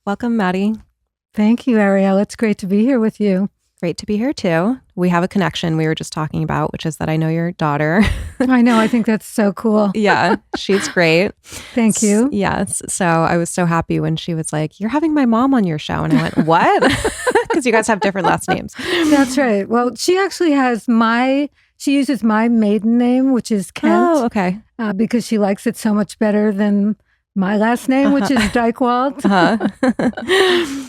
Welcome, Maddy. Thank you, Ariel. It's great to be here with you. Great to be here too. We have a connection we were just talking about, which is that I know your daughter. I know. I think that's so cool. Yeah, she's great. Thank you. Yes. So I was so happy when she was like, "You're having my mom on your show." And I went, "What?" Because you guys have different last names. That's right. Well, she actually she uses my maiden name, which is Kent. Oh, okay. Because she likes it so much better than my last name, which is Dychtwald.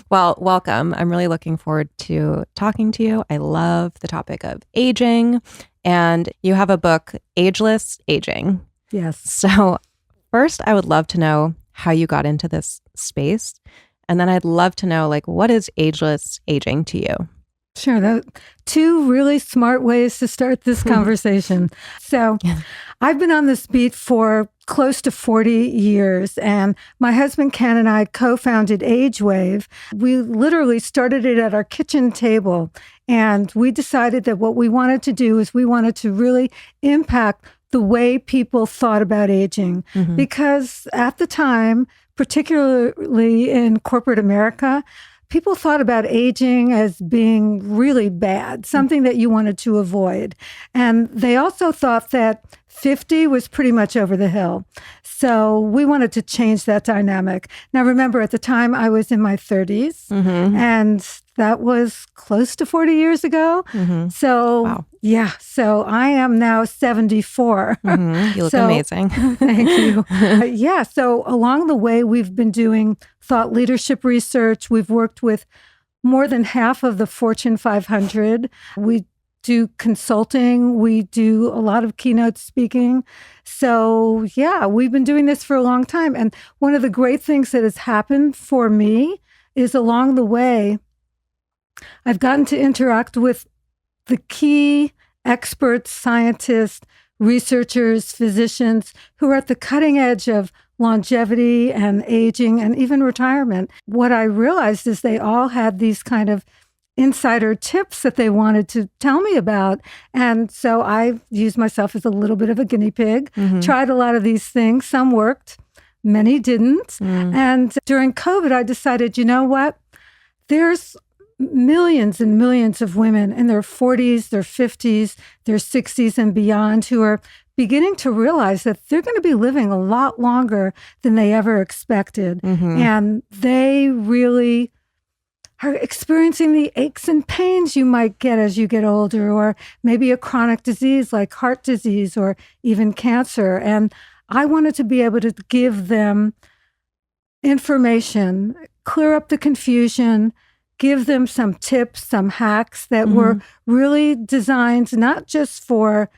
Well, welcome. I'm really looking forward to talking to you. I love the topic of aging. And you have a book, Ageless Aging. Yes. So first, I would love to know how you got into this space. And then I'd love to know, what is ageless aging to you? Sure. Two really smart ways to start this conversation. So I've been on this beat for close to 40 years, and my husband Ken and I co-founded AgeWave. We literally started it at our kitchen table, and we decided that what we wanted to do is we wanted to really impact the way people thought about aging. Because at the time, particularly in corporate America, people thought about aging as being really bad, something that you wanted to avoid. And they also thought that 50 was pretty much over the hill. So we wanted to change that dynamic. Now, remember, at the time, I was in my 30s, and that was close to 40 years ago. So, wow. Yeah, so I am now 74. You look amazing. Thank you. Yeah, so along the way, we've been doing thought leadership research. We've worked with more than half of the Fortune 500. We do consulting. We do a lot of keynote speaking. So yeah, we've been doing this for a long time. And one of the great things that has happened for me is along the way, I've gotten to interact with the key experts, scientists, researchers, physicians who are at the cutting edge of longevity and aging and even retirement. What I realized is they all had these kind of insider tips that they wanted to tell me about. And so I used myself as a little bit of a guinea pig, tried a lot of these things. Some worked, many didn't. And during COVID, I decided, you know what? There's millions and millions of women in their 40s, their 50s, their 60s and beyond who are beginning to realize that they're going to be living a lot longer than they ever expected. And they really are experiencing the aches and pains you might get as you get older, or maybe a chronic disease like heart disease or even cancer. And I wanted to be able to give them information, clear up the confusion, give them some tips, some hacks that were really designed not just for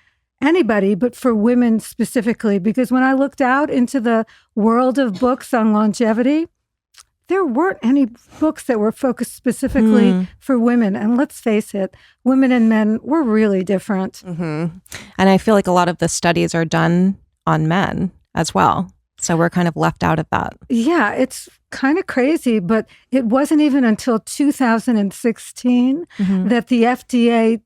anybody, but for women specifically. Because when I looked out into the world of books on longevity, there weren't any books that were focused specifically for women. And let's face it, women and men were really different. And I feel like a lot of the studies are done on men as well. So we're kind of left out of that. Yeah, it's kind of crazy, but it wasn't even until 2016 that the FDA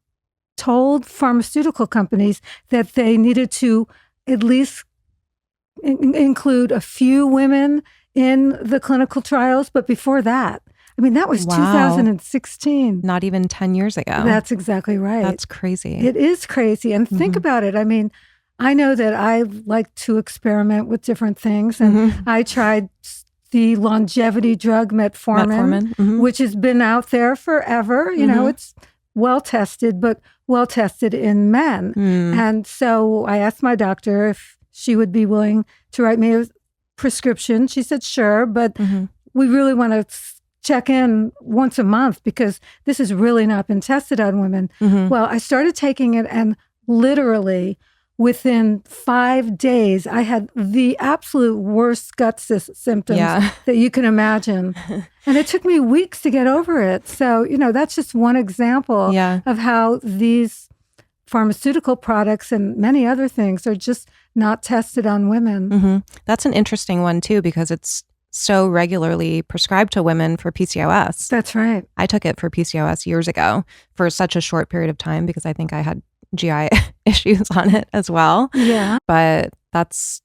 told pharmaceutical companies that they needed to at least include a few women in the clinical trials. But before that, I mean, that was 2016. Not even 10 years ago. That's exactly right. That's crazy. It is crazy. And think about it. I mean, I know that I like to experiment with different things. And I tried the longevity drug metformin, which has been out there forever. You know, it's well tested, but well tested in men. And so I asked my doctor if she would be willing to write me a prescription. She said, sure, but we really want to check in once a month because this has really not been tested on women. Well, I started taking it, and literally within 5 days, I had the absolute worst gut symptoms that you can imagine. And it took me weeks to get over it. So, you know, that's just one example of how these pharmaceutical products and many other things are just not tested on women. That's an interesting one too, because it's so regularly prescribed to women for PCOS. That's right. I took it for PCOS years ago for such a short period of time because I think I had GI issues on it as well. Yeah. But that's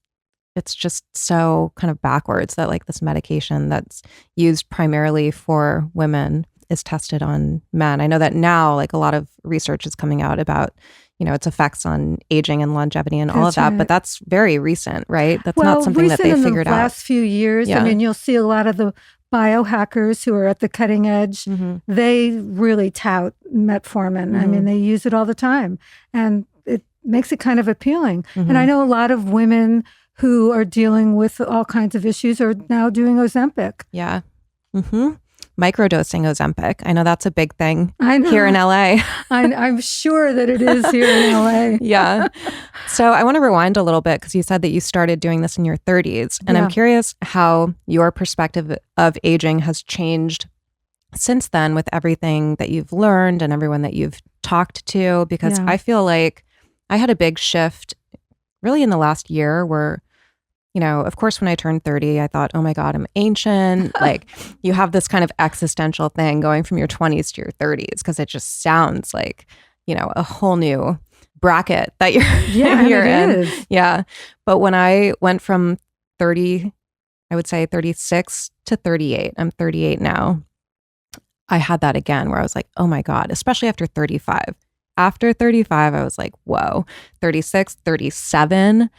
it's just so kind of backwards that like this medication that's used primarily for women is tested on men. I know that now like a lot of research is coming out about, its effects on aging and longevity and all of that, but that's very recent, right? That's not something that they figured out. In the last few years, I mean, you'll see a lot of the biohackers who are at the cutting edge, they really tout metformin. I mean, they use it all the time and it makes it kind of appealing. And I know a lot of women who are dealing with all kinds of issues are now doing Ozempic. Yeah. Microdosing Ozempic. I know that's a big thing here in LA. I'm sure that it is here in LA. Yeah. So I want to rewind a little bit because you said that you started doing this in your 30s. And I'm curious how your perspective of aging has changed since then with everything that you've learned and everyone that you've talked to. Because I feel like I had a big shift really in the last year where, of course, when I turned 30, I thought, oh my God, I'm ancient. Like you have this kind of existential thing going from your 20s to your 30s because it just sounds like, a whole new bracket that you're in. Is. Yeah. But when I went from 30, I would say 36 to 38, I'm 38 now. I had that again where I was like, oh my God, especially after 35. After 35, I was like, whoa, 36, 37.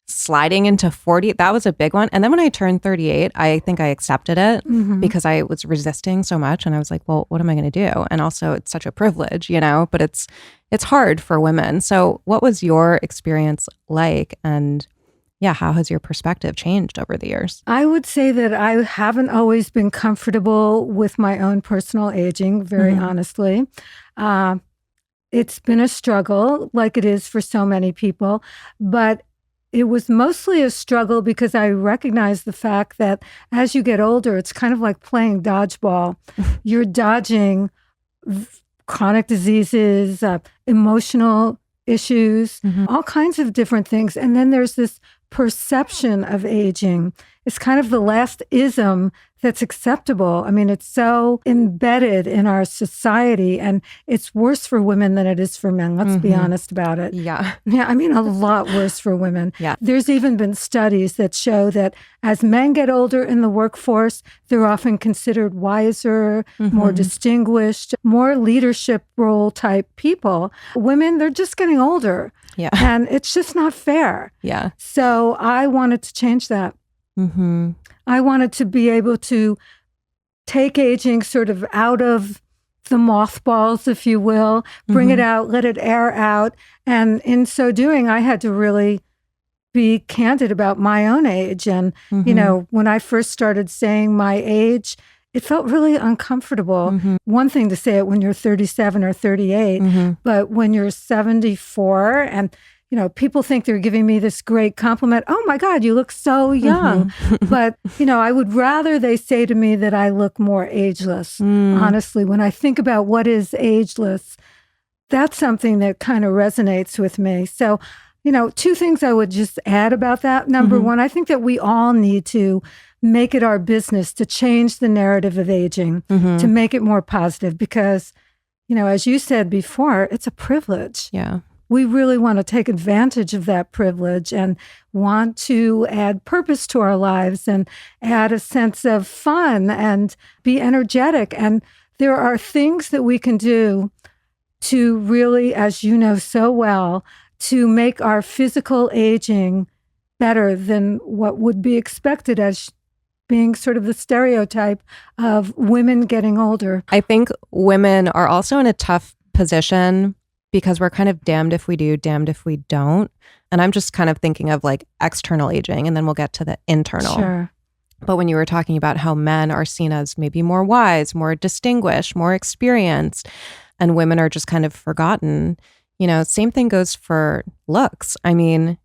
Sliding into 40, that was a big one. And then when I turned 38, I think I accepted it because I was resisting so much. And I was like, well, what am I going to do? And also it's such a privilege, but it's hard for women. So what was your experience like? And how has your perspective changed over the years? I would say that I haven't always been comfortable with my own personal aging, very honestly. It's been a struggle like it is for so many people, but it was mostly a struggle because I recognized the fact that as you get older, it's kind of like playing dodgeball. You're dodging chronic diseases, emotional issues, all kinds of different things. And then there's this perception of aging. It's kind of the last ism that's acceptable. I mean, it's so embedded in our society, and it's worse for women than it is for men. Let's be honest about it. Yeah. Yeah, I mean, a lot worse for women. Yeah. There's even been studies that show that as men get older in the workforce, they're often considered wiser, more distinguished, more leadership role type people. Women, they're just getting older. Yeah. And it's just not fair. Yeah. So I wanted to change that. I wanted to be able to take aging sort of out of the mothballs, if you will, bring it out, let it air out. And in so doing, I had to really be candid about my own age. And, when I first started saying my age, it felt really uncomfortable. One thing to say it when you're 37 or 38, but when you're 74 and people think they're giving me this great compliment. Oh my God, you look so young. But, I would rather they say to me that I look more ageless. Honestly, when I think about what is ageless, that's something that kind of resonates with me. So, two things I would just add about that. Number one, I think that we all need to make it our business to change the narrative of aging, to make it more positive because, as you said before, it's a privilege. Yeah. We really want to take advantage of that privilege and want to add purpose to our lives and add a sense of fun and be energetic. And there are things that we can do to really, as you know so well, to make our physical aging better than what would be expected as being sort of the stereotype of women getting older. I think women are also in a tough position because we're kind of damned if we do, damned if we don't. And I'm just kind of thinking of like external aging, and then we'll get to the internal. Sure. But when you were talking about how men are seen as maybe more wise, more distinguished, more experienced, and women are just kind of forgotten, same thing goes for looks. I mean,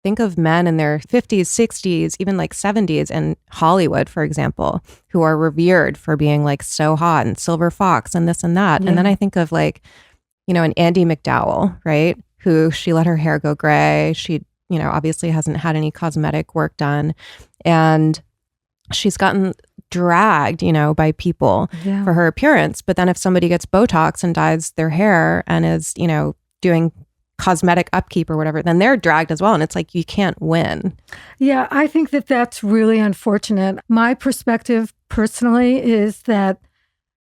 think of men in their 50s, 60s, even like 70s in Hollywood, for example, who are revered for being like so hot and Silver Fox and this and that. Yeah. And then I think of like, an Andie MacDowell, right? Who she let her hair go gray. She, obviously hasn't had any cosmetic work done. And she's gotten dragged, by people for her appearance. But then if somebody gets Botox and dyes their hair and is, doing cosmetic upkeep or whatever, then they're dragged as well. And it's like, you can't win. Yeah, I think that that's really unfortunate. My perspective personally is that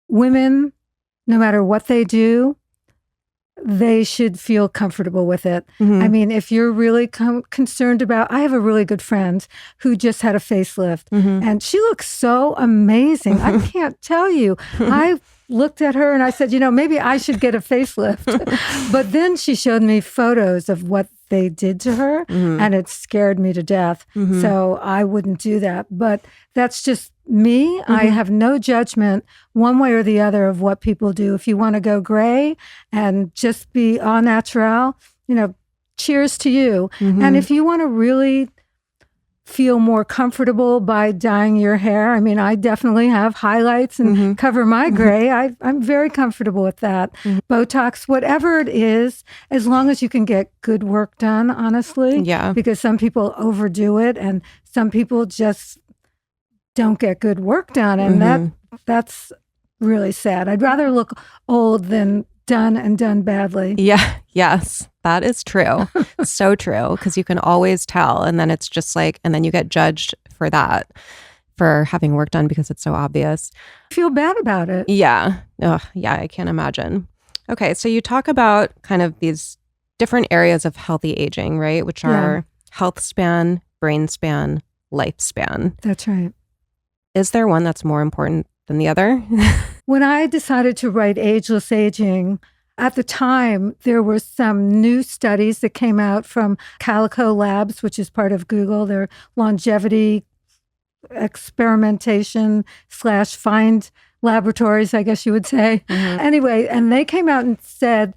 women, no matter what they do, they should feel comfortable with it. Mm-hmm. I mean, if you're really concerned about, I have a really good friend who just had a facelift and she looks so amazing. I can't tell you. I looked at her and I said, maybe I should get a facelift. But then she showed me photos of what they did to her and it scared me to death. So I wouldn't do that. But that's just me. I have no judgment one way or the other of what people do. If you want to go gray and just be au naturel, cheers to you. And if you want to really feel more comfortable by dyeing your hair, I mean, I definitely have highlights and cover my gray. I'm very comfortable with that. Botox, whatever it is, as long as you can get good work done, honestly. Yeah. Because some people overdo it and some people just don't get good work done. And that's really sad. I'd rather look old than done and done badly. Yeah. Yes. That is true. So true. Because you can always tell. And then it's just like, and then you get judged for that, for having work done because it's so obvious. Feel bad about it. Yeah. Ugh, yeah. I can't imagine. Okay. So you talk about kind of these different areas of healthy aging, right? Which are health span, brain span, lifespan. That's right. Is there one that's more important than the other? When I decided to write Ageless Aging, at the time, there were some new studies that came out from Calico Labs, which is part of Google, their longevity experimentation / find laboratories, I guess you would say. Anyway, and they came out and said,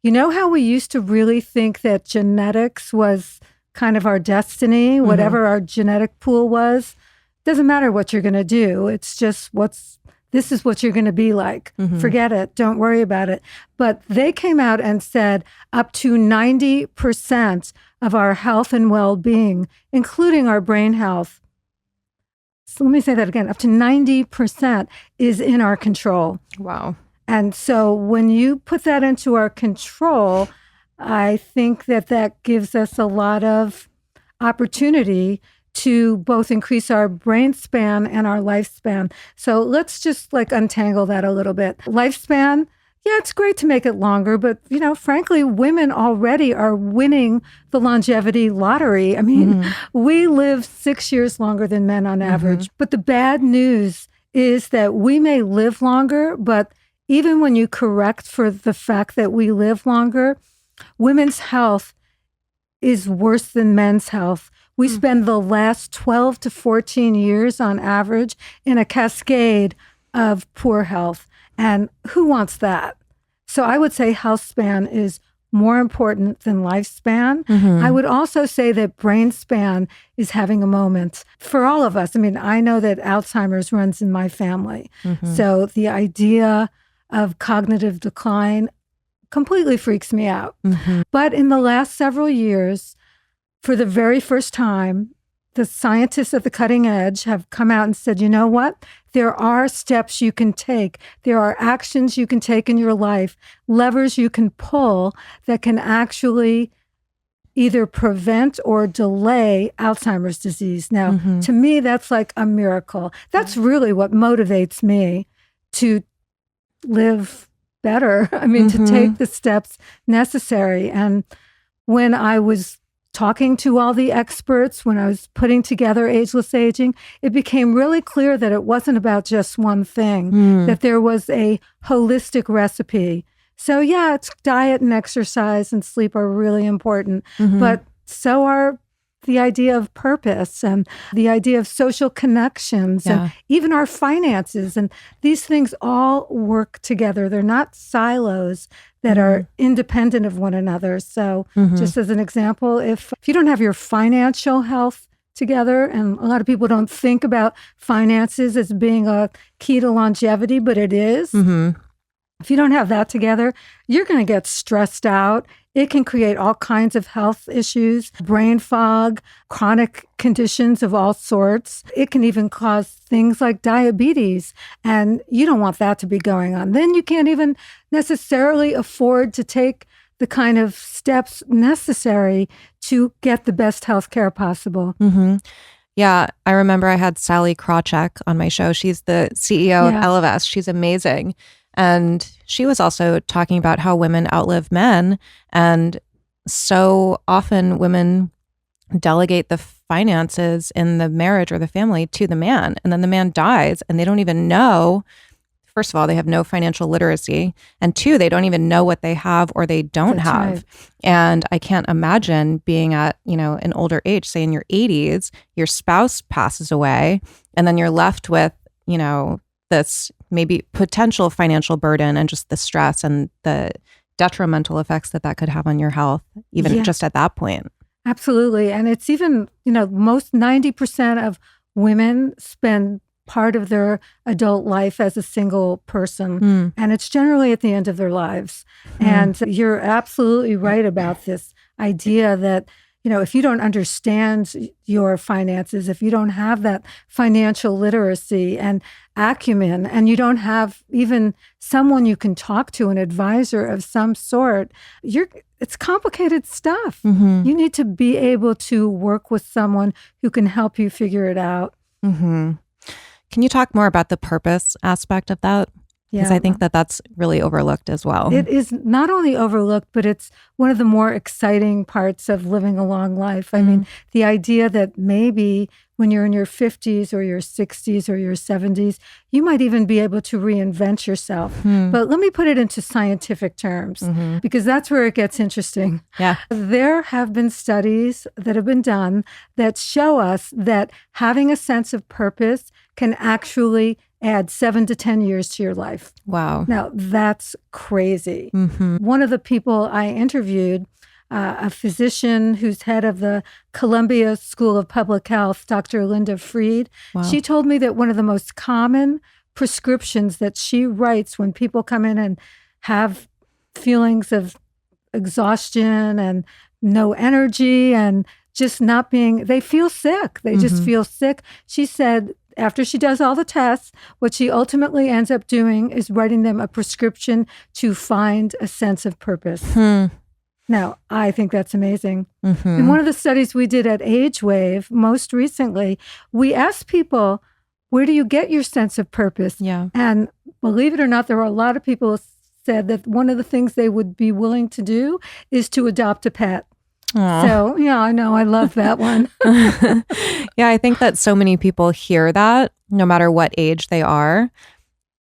how we used to really think that genetics was kind of our destiny, whatever our genetic pool was? Doesn't matter what you're going to do. It's just this is what you're going to be like. Forget it. Don't worry about it. But they came out and said up to 90% of our health and well-being, including our brain health. So let me say that again. Up to 90% is in our control. Wow. And so when you put that into our control, I think that gives us a lot of opportunity to both increase our brain span and our lifespan. So let's just untangle that a little bit. Lifespan, yeah, it's great to make it longer, but frankly, women already are winning the longevity lottery. I mean, we live 6 years longer than men on average. But the bad news is that we may live longer, but even when you correct for the fact that we live longer, women's health is worse than men's health. We spend the last 12 to 14 years on average in a cascade of poor health. And who wants that? So I would say health span is more important than lifespan. I would also say that brain span is having a moment for all of us. I mean, I know that Alzheimer's runs in my family. So the idea of cognitive decline completely freaks me out. But in the last several years, for the very first time, the scientists at the cutting edge have come out and said, you know what? There are steps you can take. There are actions you can take in your life, levers you can pull that can actually either prevent or delay Alzheimer's disease. Now, to me, that's like a miracle. That's really what motivates me to live better. I mean, to take the steps necessary. And when I was talking to all the experts, when I was putting together Ageless Aging, it became really clear that it wasn't about just one thing, that there was a holistic recipe. So yeah, it's diet and exercise and sleep are really important, but so are the idea of purpose and the idea of social connections and even our finances. And these things all work together. They're not silos that are independent of one another. So just as an example, if you don't have your financial health together, and a lot of people don't think about finances as being a key to longevity, but it is. If you don't have that together, you're going to get stressed out. It can create all kinds of health issues, brain fog, chronic conditions of all sorts. It can even cause things like diabetes, and you don't want that to be going on. Then you can't even necessarily afford to take the kind of steps necessary to get the best health care possible. Mm-hmm. Yeah, I remember I had Sally Krawcheck on my show. She's the CEO of Elevest. She's amazing. And she was also talking about how women outlive men. And so often women delegate the finances in the marriage or the family to the man. And then the man dies and they don't even know. First of all, they have no financial literacy. And two, they don't even know what they have or they don't have. Right. And I can't imagine being at, an older age, say in your 80s, your spouse passes away, and then you're left with, this maybe potential financial burden and just the stress and the detrimental effects that could have on your health, even just at that point. Absolutely. And it's even, most 90% of women spend part of their adult life as a single person. And it's generally at the end of their lives. And you're absolutely right about this idea that, if you don't understand your finances, if you don't have that financial literacy and acumen, and you don't have even someone you can talk to, an advisor of some sort, it's complicated stuff. You need to be able to work with someone who can help you figure it out. Can you talk more about the purpose aspect of that? Because I think that's really overlooked as well. It is not only overlooked, but it's one of the more exciting parts of living a long life. I mean, the idea that maybe when you're in your 50s or your 60s or your 70s, you might even be able to reinvent yourself. But let me put it into scientific terms, because that's where it gets interesting. There have been studies that have been done that show us that having a sense of purpose can actually add 7 to 10 years to your life. Wow. Now, that's crazy. One of the people I interviewed, a physician who's head of the Columbia School of Public Health, Dr. Linda Fried, she told me that one of the most common prescriptions that she writes when people come in and have feelings of exhaustion and no energy and just not being, they feel sick. They just feel sick. She said, after she does all the tests, what she ultimately ends up doing is writing them a prescription to find a sense of purpose. Now, I think that's amazing. In one of the studies we did at AgeWave, most recently, we asked people, where do you get your sense of purpose? And believe it or not, there were a lot of people who said that one of the things they would be willing to do is to adopt a pet. Aww. So, I know. I love that one. I think that so many people hear that no matter what age they are,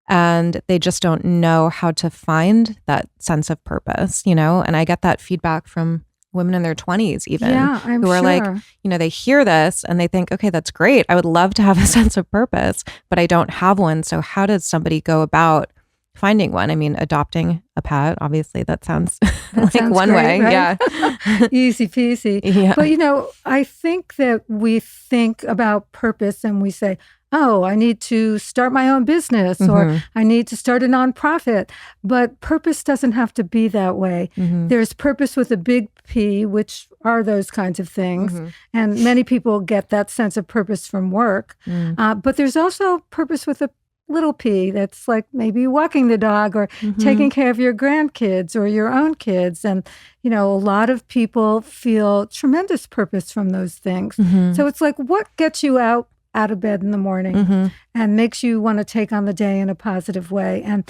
and they just don't know how to find that sense of purpose, and I get that feedback from women in their 20s even who are like, they hear this and they think, okay, that's great. I would love to have a sense of purpose, but I don't have one. So how does somebody go about finding one? I mean, adopting a pet, obviously that sounds like sounds one great, way. Right? Easy peasy. But, I think that we think about purpose and we say, oh, I need to start my own business or I need to start a nonprofit. But purpose doesn't have to be that way. There's purpose with a big P, which are those kinds of things. And many people get that sense of purpose from work. But there's also purpose with a little p, that's like maybe walking the dog or taking care of your grandkids or your own kids. And, a lot of people feel tremendous purpose from those things. So it's like, what gets you out of bed in the morning and makes you want to take on the day in a positive way? And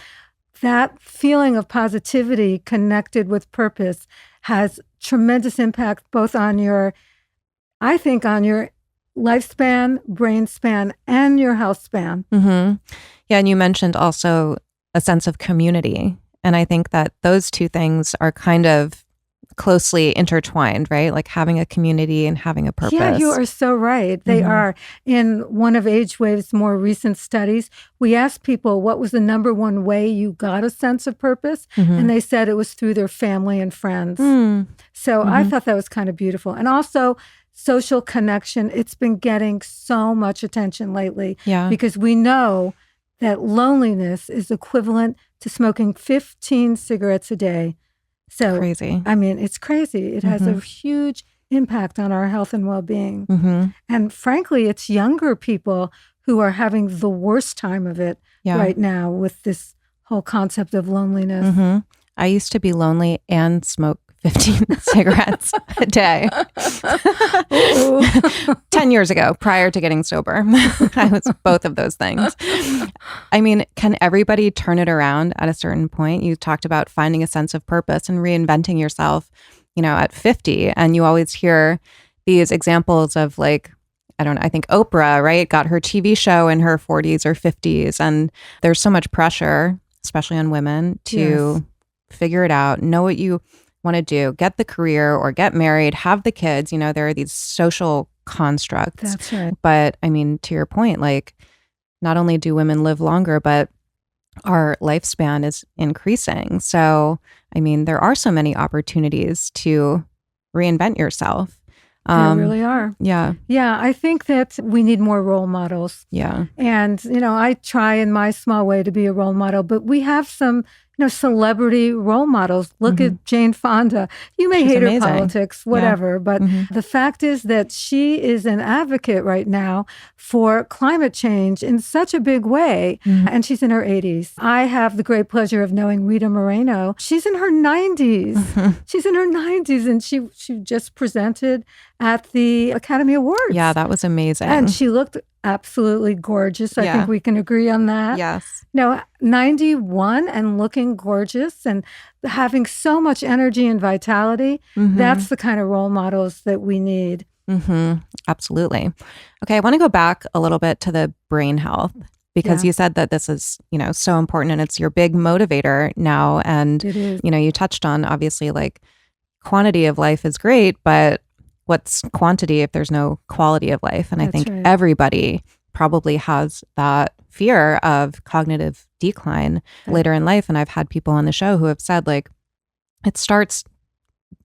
that feeling of positivity connected with purpose has tremendous impact both on your lifespan, brain span, and your health span. And you mentioned also a sense of community. And I think that those two things are kind of closely intertwined, right? Like having a community and having a purpose. Yeah, you are so right. They are. In one of AgeWave's more recent studies, we asked people what was the number one way you got a sense of purpose, and they said it was through their family and friends. So I thought that was kind of beautiful. And also social connection. It's been getting so much attention lately because we know that loneliness is equivalent to smoking 15 cigarettes a day. So crazy. I mean, it's crazy. It has a huge impact on our health and well-being. And frankly, it's younger people who are having the worst time of it right now with this whole concept of loneliness. I used to be lonely and smoke 15 cigarettes a day. 10 years ago, prior to getting sober. I was both of those things. I mean, can everybody turn it around at a certain point? You talked about finding a sense of purpose and reinventing yourself, at 50. And you always hear these examples of like, I think Oprah, right, got her TV show in her 40s or 50s. And there's so much pressure, especially on women, to figure it out, know what you want to do, get the career or get married, have the kids. There are these social constructs. That's right. But I mean, to your point, like not only do women live longer, but our lifespan is increasing. So, I mean, there are so many opportunities to reinvent yourself. There really are. Yeah. Yeah, I think that we need more role models. Yeah. And, I try in my small way to be a role model, but we have some, celebrity role models. Look at Jane Fonda. You may hate her politics, whatever, but the fact is that she is an advocate right now for climate change in such a big way. And she's in her 80s. I have the great pleasure of knowing Rita Moreno. She's in her 90s. She's in her 90s, and she just presented at the Academy Awards. Yeah, that was amazing. And she looked absolutely gorgeous. I think we can agree on that. Yes. 91 and looking gorgeous and having so much energy and vitality. That's the kind of role models that we need. Absolutely. Okay, I want to go back a little bit to the brain health because you said that this is, so important and it's your big motivator now. And, it is. You touched on obviously like quantity of life is great, but what's quantity if there's no quality of life? And I think everybody probably has that fear of cognitive decline later in life. And I've had people on the show who have said like, it starts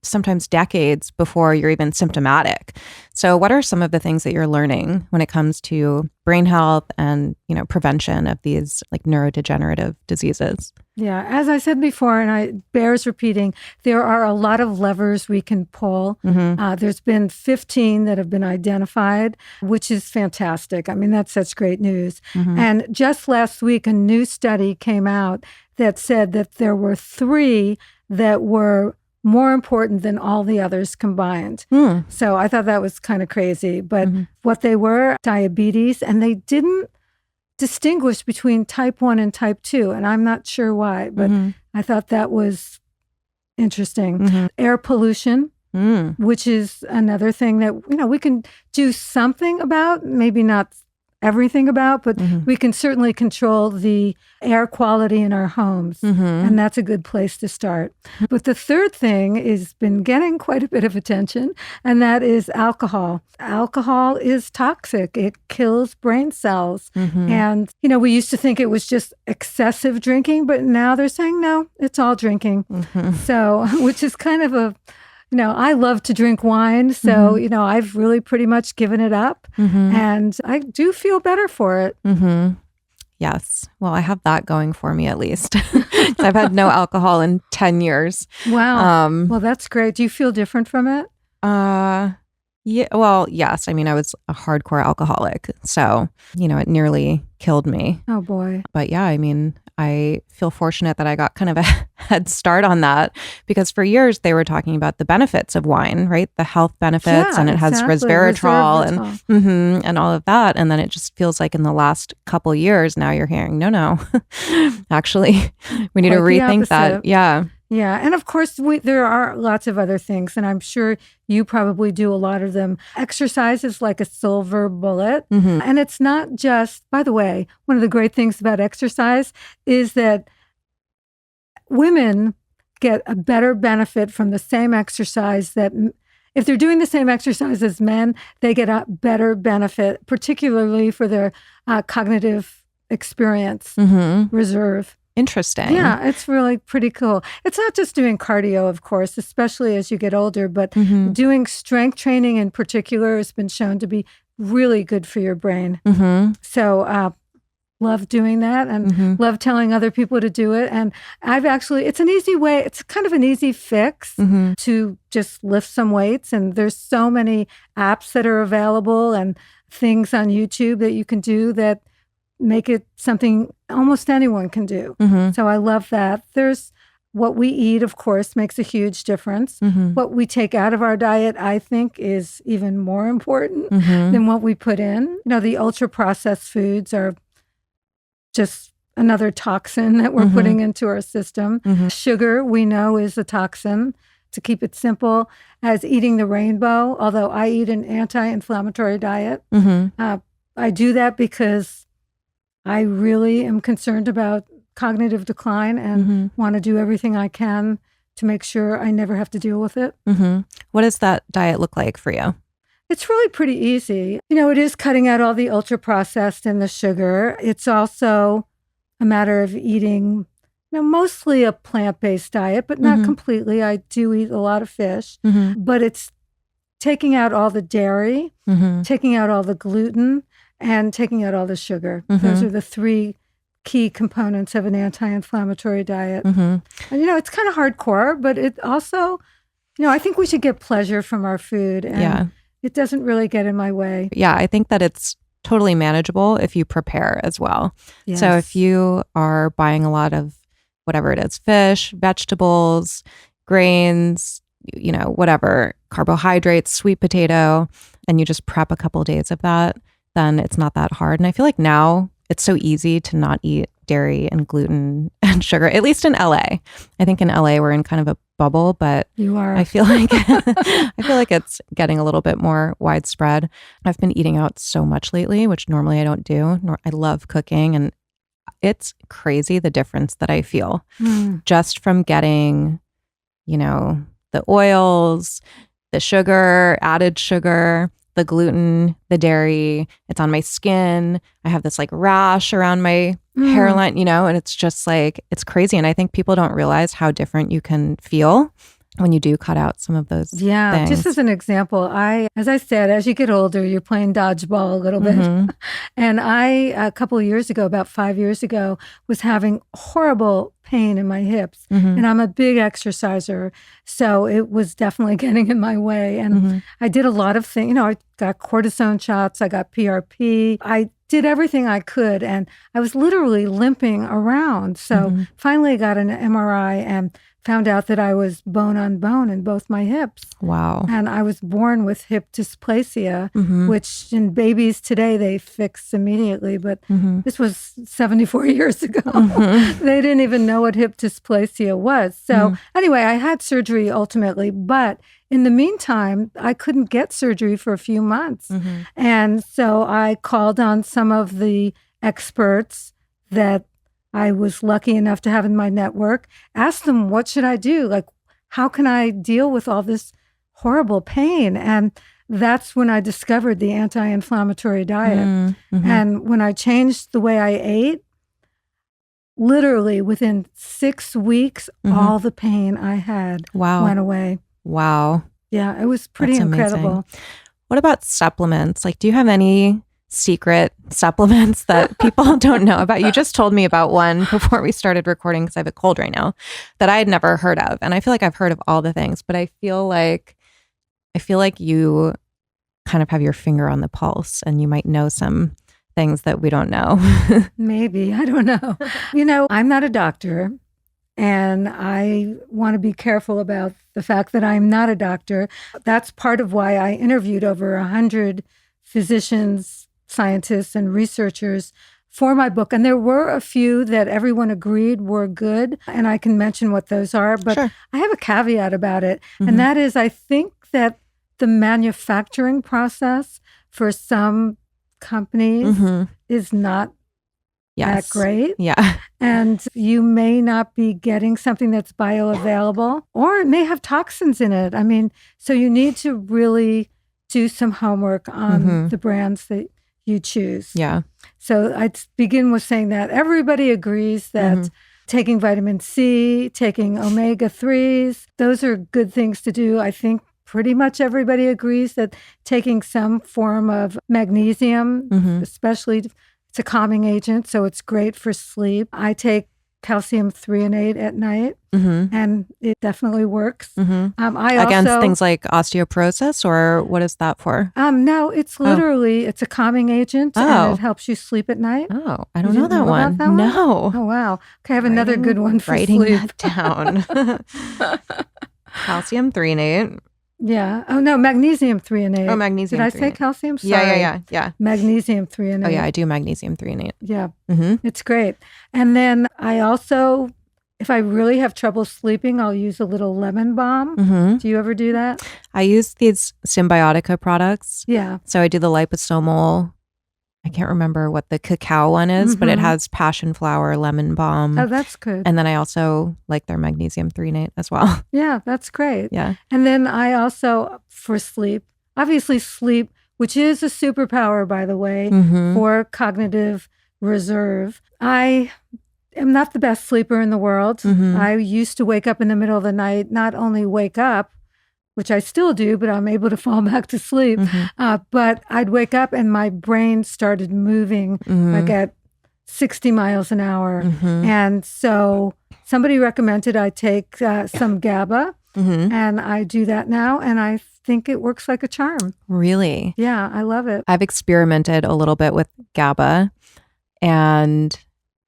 sometimes decades before you're even symptomatic. So what are some of the things that you're learning when it comes to brain health and, prevention of these like neurodegenerative diseases? Yeah, as I said before, and it bears repeating, there are a lot of levers we can pull. There's been 15 that have been identified, which is fantastic. I mean, that's such great news. And just last week, a new study came out that said that there were 3 that were more important than all the others combined. So I thought that was kind of crazy. But what they were, diabetes, and they didn't distinguish between type 1 and type 2. And I'm not sure why, but I thought that was interesting. Air pollution, which is another thing that, we can do something about, maybe not everything about, but we can certainly control the air quality in our homes. And that's a good place to start. But the third thing has been getting quite a bit of attention, and that is alcohol. Alcohol is toxic. It kills brain cells. And, we used to think it was just excessive drinking, but now they're saying, no, it's all drinking. So, which is kind of I love to drink wine. So, I've really pretty much given it up. And I do feel better for it. Yes. Well, I have that going for me at least. I've had no alcohol in 10 years. Wow. Well, that's great. Do you feel different from it? Yeah. Well, yes. I mean, I was a hardcore alcoholic. So, it nearly killed me. Oh, boy. But yeah, I mean, I feel fortunate that I got kind of a head start on that because for years they were talking about the benefits of wine, right? The health benefits, and it has resveratrol and all of that. And then it just feels like in the last couple years now you're hearing, no, actually, we need to rethink that. Yeah. Yeah. And of course, there are lots of other things, and I'm sure you probably do a lot of them. Exercise is like a silver bullet. And it's not just, by the way, one of the great things about exercise is that women get a better benefit from the same exercise that if they're doing the same exercise as men, they get a better benefit, particularly for their cognitive experience reserve. Interesting. Yeah, it's really pretty cool. It's not just doing cardio, of course, especially as you get older, but doing strength training in particular has been shown to be really good for your brain. So love doing that and love telling other people to do it. And it's an easy way, it's kind of an easy fix to just lift some weights. And there's so many apps that are available and things on YouTube that you can do that make it something almost anyone can do. So I love that. There's What we eat, of course, makes a huge difference. What we take out of our diet, I think, is even more important than what we put in. You know, the ultra-processed foods are just another toxin that we're putting into our system. Sugar, we know, is a toxin. To keep it simple, as eating the rainbow, although I eat an anti-inflammatory diet. I do that because I really am concerned about cognitive decline and want to do everything I can to make sure I never have to deal with it. What does that diet look like for you? It's really pretty easy. You know, it is cutting out all the ultra-processed and the sugar. It's also a matter of eating, you know, mostly a plant-based diet, but not completely. I do eat a lot of fish, but it's taking out all the dairy, taking out all the gluten, and taking out all the sugar. Those are the three key components of an anti-inflammatory diet. And, you know, it's kind of hardcore, but it also, you know, I think we should get pleasure from our food. And it doesn't really get in my way. Yeah, I think that it's totally manageable if you prepare as well. Yes. So if you are buying a lot of whatever it is, fish, vegetables, grains, you know, whatever, carbohydrates, sweet potato, and you just prep a couple of days of that, then it's not that hard. And I feel like now it's so easy to not eat dairy and gluten and sugar, at least in LA. I think in LA we're in kind of a bubble, but you are. I feel like it's getting a little bit more widespread. I've been eating out so much lately, which normally I don't do. I love cooking, and it's crazy the difference that I feel just from getting, you know, the oils, the sugar, added sugar, the gluten, the dairy. It's on my skin. I have this like rash around my hairline, you know, and it's just like, it's crazy. And I think people don't realize how different you can feel when you do cut out some of those things. Just as an example, as I said, as you get older, you're playing dodgeball a little bit. And I, a couple of years ago, about 5 years ago, was having horrible pain in my hips. And I'm a big exerciser, so it was definitely getting in my way. And I did a lot of things. You know, I got cortisone shots, I got PRP. I did everything I could, and I was literally limping around. So finally I got an MRI and found out that I was bone on bone in both my hips. Wow. And I was born with hip dysplasia, which in babies today they fix immediately. But this was 74 years ago. They didn't even know what hip dysplasia was. So anyway, I had surgery ultimately, but in the meantime, I couldn't get surgery for a few months. And so I called on some of the experts that I was lucky enough to have in my network, asked them, what should I do? Like, how can I deal with all this horrible pain? And that's when I discovered the anti-inflammatory diet. And when I changed the way I ate, literally within 6 weeks, all the pain I had went away. Wow. Yeah, it was pretty incredible. Amazing. What about supplements? Like, do you have any secret supplements that people don't know about? You just told me about one before we started recording because I have a cold right now that I had never heard of. And I feel like I've heard of all the things, but I feel like you kind of have your finger on the pulse and you might know some things that we don't know. Maybe, I don't know. You know, I'm not a doctor, and I want to be careful about the fact that I'm not a doctor. That's part of why I interviewed over 100 physicians, scientists, and researchers for my book. And there were a few that everyone agreed were good, and I can mention what those are. But I have a caveat about it, and that is I think that the manufacturing process for some companies is not that great. Yeah. And you may not be getting something that's bioavailable, or it may have toxins in it. I mean, so you need to really do some homework on the brands that you choose. Yeah. So I'd begin with saying that everybody agrees that taking vitamin C, taking omega-3s, those are good things to do. I think pretty much everybody agrees that taking some form of magnesium, especially, it's a calming agent, so it's great for sleep. I take calcium threonate at night, and it definitely works. I Against also, things like osteoporosis, or what is that for? no, it's literally, it's a calming agent and it helps you sleep at night. Oh, I don't You know didn't that one. about that one? No. Oh, wow. Okay, I have another good one for Writing sleep. that down. Calcium threonate. Yeah. Oh, no, magnesium threonate. Oh, magnesium Did I threonate. say calcium? Sorry. Yeah. Magnesium threonate. Oh, yeah, I do magnesium threonate. Yeah, it's great. And then I also, if I really have trouble sleeping, I'll use a little lemon balm. Do you ever do that? I use these Symbiotica products. Yeah. So I do the liposomal. I can't remember what the cacao one is, but it has passion flower, lemon balm. Oh, that's good. And then I also like their magnesium threonate as well. Yeah, that's great. Yeah. And then I also, for sleep, obviously sleep, which is a superpower, by the way, for cognitive reserve. I am not the best sleeper in the world. I used to wake up in the middle of the night, not only wake up, which I still do, but I'm able to fall back to sleep. But I'd wake up and my brain started moving like at 60 miles an hour. And so somebody recommended I take some GABA, and I do that now. And I think it works like a charm. Really? Yeah, I love it. I've experimented a little bit with GABA, and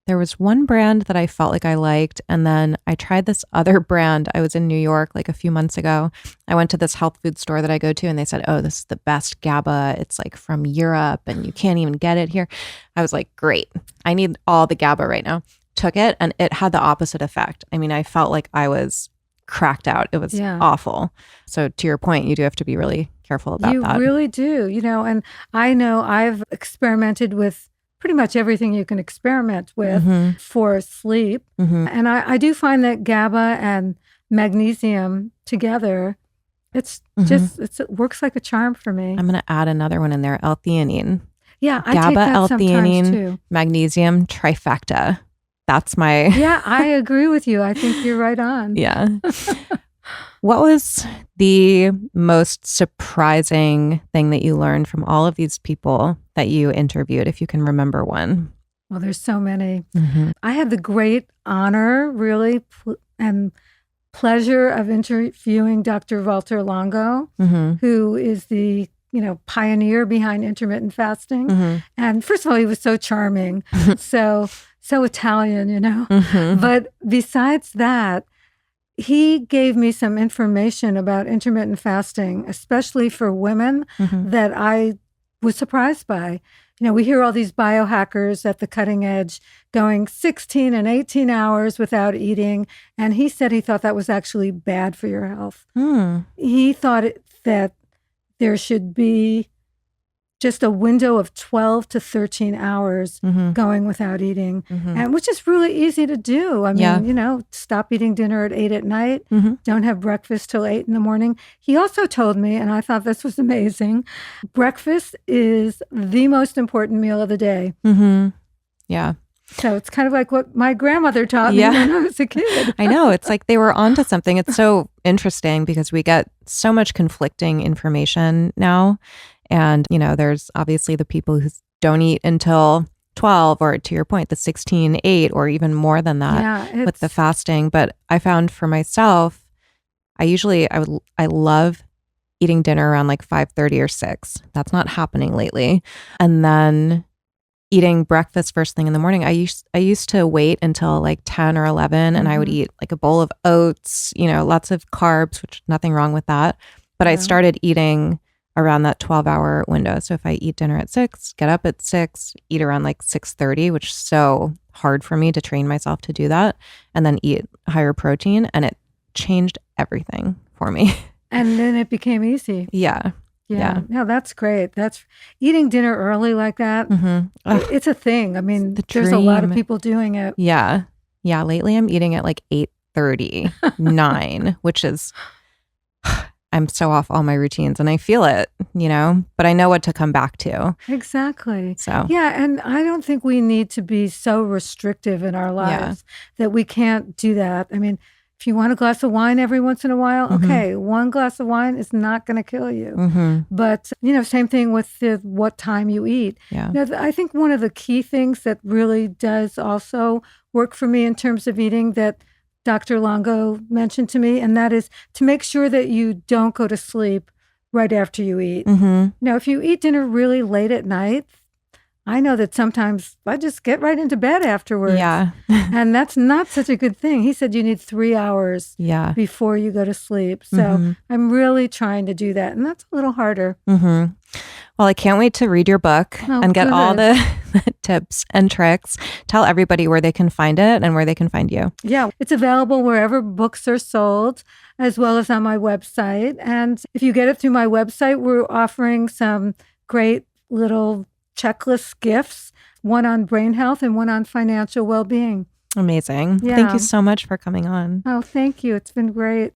there was one brand that I felt like I liked. And then I tried this other brand. I was in New York like a few months ago. I went to this health food store that I go to, and they said, oh, this is the best GABA. It's like from Europe and you can't even get it here. I was like, great. I need all the GABA right now. Took it, and it had the opposite effect. I mean, I felt like I was cracked out. It was awful. So to your point, you do have to be really careful about that. You really do, and I know I've experimented with pretty much everything you can experiment with for sleep. And I do find that GABA and magnesium together, it's just, it works like a charm for me. I'm going to add another one in there, L-theanine. Yeah, I GABA, take that L-theanine, sometimes too. Magnesium, trifecta. That's my... Yeah, I agree with you. I think you're right on. Yeah. What was the most surprising thing that you learned from all of these people that you interviewed, if you can remember one? Well, there's so many. I had the great honor, really, and pleasure of interviewing Dr. Walter Longo, who is the pioneer behind intermittent fasting. And first of all, he was so charming, so Italian, But besides that, he gave me some information about intermittent fasting, especially for women, that I was surprised by. We hear all these biohackers at the cutting edge going 16 and 18 hours without eating. And he said he thought that was actually bad for your health. He thought that there should be just a window of 12 to 13 hours going without eating, and which is really easy to do. I mean, stop eating dinner at 8 at night, don't have breakfast till 8 in the morning. He also told me, and I thought this was amazing, breakfast is the most important meal of the day. Yeah. So it's kind of like what my grandmother taught me when I was a kid. I know. It's like they were onto something. It's so interesting because we get so much conflicting information now. And, there's obviously the people who don't eat until 12, or to your point, the 16, 8, or even more than that with the fasting. But I found for myself, I love eating dinner around like 5:30 or 6. That's not happening lately. And then eating breakfast first thing in the morning. I used to wait until like 10 or 11 and I would eat like a bowl of oats, lots of carbs, which nothing wrong with that. But I started eating around that 12-hour window. So if I eat dinner at 6, get up at 6, eat around like 6:30, which is so hard for me to train myself to do that, and then eat higher protein, and it changed everything for me. And then it became easy. Yeah. No, that's great. That's eating dinner early like that. It's a thing. I mean, there's a lot of people doing it. Yeah. Lately I'm eating at like 8:30, 9, which is... I'm so off all my routines and I feel it, but I know what to come back to. Exactly. So, yeah. And I don't think we need to be so restrictive in our lives that we can't do that. I mean, if you want a glass of wine every once in a while, okay, one glass of wine is not going to kill you. But, same thing with what time you eat. Yeah. I think one of the key things that really does also work for me in terms of eating that Dr. Longo mentioned to me, and that is to make sure that you don't go to sleep right after you eat. Now, if you eat dinner really late at night, I know that sometimes I just get right into bed afterwards. Yeah. And that's not such a good thing. He said you need 3 hours before you go to sleep. So I'm really trying to do that. And that's a little harder. Well, I can't wait to read your book and get all the tips and tricks. Tell everybody where they can find it and where they can find you. Yeah, it's available wherever books are sold, as well as on my website. And if you get it through my website, we're offering some great little checklist gifts, one on brain health and one on financial well-being. Amazing. Yeah. Thank you so much for coming on. Oh, thank you. It's been great.